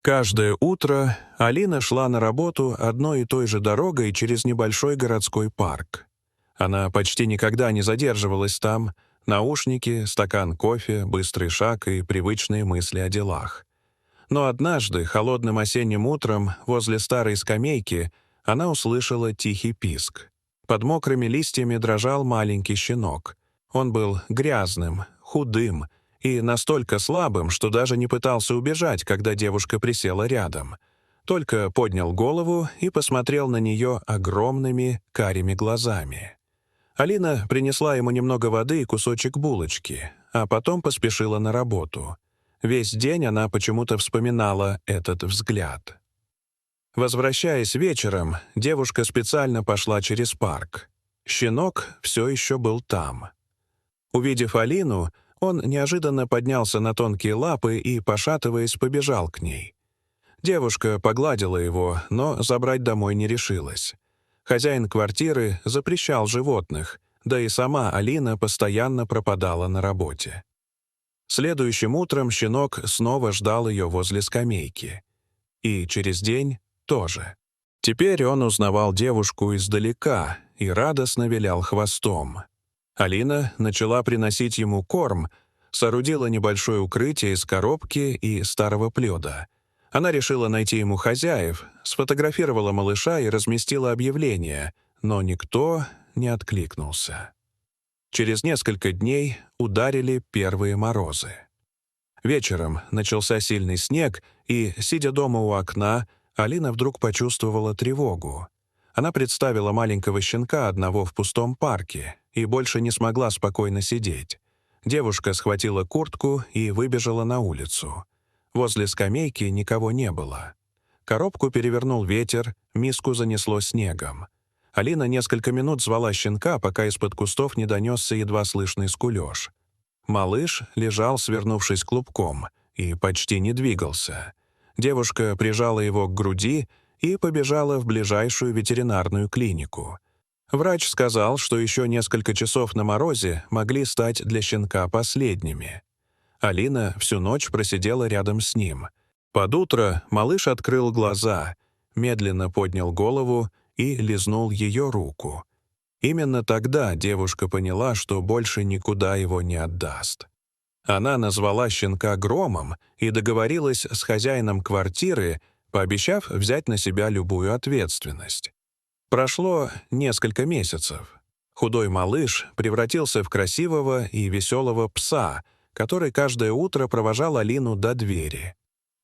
Каждое утро Алина шла на работу одной и той же дорогой через небольшой городской парк. Она почти никогда не задерживалась там. Наушники, стакан кофе, быстрый шаг и привычные мысли о делах. Но однажды, холодным осенним утром, возле старой скамейки, она услышала тихий писк. Под мокрыми листьями дрожал маленький щенок. Он был грязным, худым и настолько слабым, что даже не пытался убежать, когда девушка присела рядом. Только поднял голову и посмотрел на нее огромными карими глазами. Алина принесла ему немного воды и кусочек булочки, а потом поспешила на работу. Весь день она почему-то вспоминала этот взгляд. Возвращаясь вечером, девушка специально пошла через парк. Щенок все еще был там. Увидев Алину, он неожиданно поднялся на тонкие лапы и, пошатываясь, побежал к ней. Девушка погладила его, но забрать домой не решилась. Хозяин квартиры запрещал животных, да и сама Алина постоянно пропадала на работе. Следующим утром щенок снова ждал ее возле скамейки. И через день тоже. Теперь он узнавал девушку издалека и радостно вилял хвостом. Алина начала приносить ему корм, соорудила небольшое укрытие из коробки и старого пледа. Она решила найти ему хозяев, сфотографировала малыша и разместила объявление, но никто не откликнулся. Через несколько дней ударили первые морозы. Вечером начался сильный снег, и, сидя дома у окна, Алина вдруг почувствовала тревогу. Она представила маленького щенка одного в пустом парке и больше не смогла спокойно сидеть. Девушка схватила куртку и выбежала на улицу. Возле скамейки никого не было. Коробку перевернул ветер, миску занесло снегом. Алина несколько минут звала щенка, пока из-под кустов не донесся едва слышный скулёж. Малыш лежал, свернувшись клубком, и почти не двигался. Девушка прижала его к груди и побежала в ближайшую ветеринарную клинику. Врач сказал, что еще несколько часов на морозе могли стать для щенка последними. Алина всю ночь просидела рядом с ним. Под утро малыш открыл глаза, медленно поднял голову и лизнул ее руку. Именно тогда девушка поняла, что больше никуда его не отдаст. Она назвала щенка Громом и договорилась с хозяином квартиры, пообещав взять на себя любую ответственность. Прошло несколько месяцев. Худой малыш превратился в красивого и веселого пса, который каждое утро провожал Алину до двери.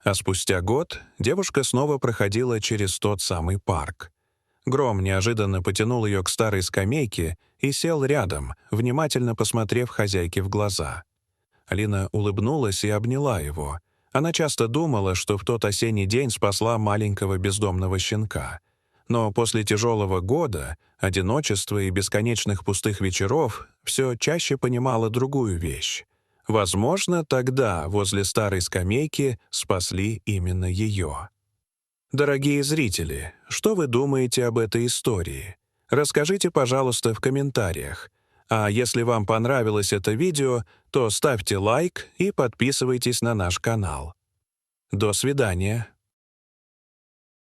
А спустя год девушка снова проходила через тот самый парк. Гром неожиданно потянул ее к старой скамейке и сел рядом, внимательно посмотрев хозяйке в глаза. Алина улыбнулась и обняла его. Она часто думала, что в тот осенний день спасла маленького бездомного щенка. Но после тяжелого года, одиночества и бесконечных пустых вечеров все чаще понимала другую вещь. Возможно, тогда возле старой скамейки спасли именно ее. Дорогие зрители, что вы думаете об этой истории? Расскажите, пожалуйста, в комментариях. А если вам понравилось это видео, то ставьте лайк и подписывайтесь на наш канал. До свидания.